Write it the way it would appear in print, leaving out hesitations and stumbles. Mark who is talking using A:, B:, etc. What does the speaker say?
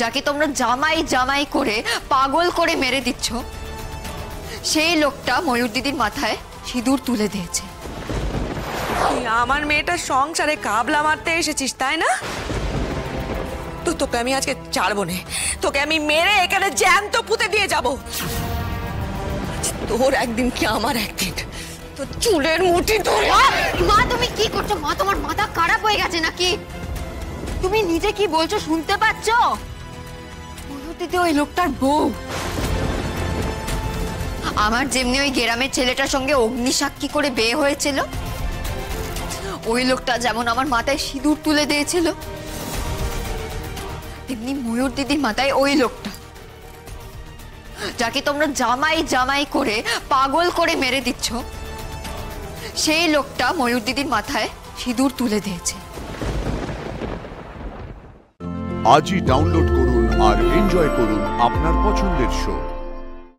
A: যাকে তোমরা জামাই জামাই করে পাগল করে মেরে দিচ্ছ, সেই লোকটা ময়ূর দিদির মাথায় সিঁদুর তুলে দিয়েছে।
B: আমার মেয়েটার সংসারে কাবলা মারতে এসেছিস তাই না? তো তোকে আমি আজকে ছাড়বো না, তোকে আমি মেরে এখানে জ্যান্ত পুঁতে দিয়ে যাব। তোর একদিন কি আমার একদিন, তো চুলের মুঠি ধরে।
A: মা তুমি কি করছো? মা তোমার মাথা খারাপ হয়ে গেছে নাকি? তুমি নিজে কি বলছো শুনতে পাচ্ছ? ময়ূর দিদি ওই লোকটার বউ। আমার যেমনি ওই গ্রামের ছেলেটার সঙ্গে অগ্নিসাক্ষী করে বিয়ে হয়েছিল, ওই লোকটা যেমন আমার মাথায় সিঁদুর তুলে দিয়েছিল, তেমনি ময়ূর দিদির মাথায় ওই লোকটা, যাকে তোমরা জামাই জামাই করে পাগল করে মেরে দিচ্ছ, সেই লোকটা ময়ূর দিদির মাথায় সিঁদুর তুলে দিয়েছে।
C: আজই ডাউনলোড করুন আর এনজয় করুন আপনার পছন্দের শো।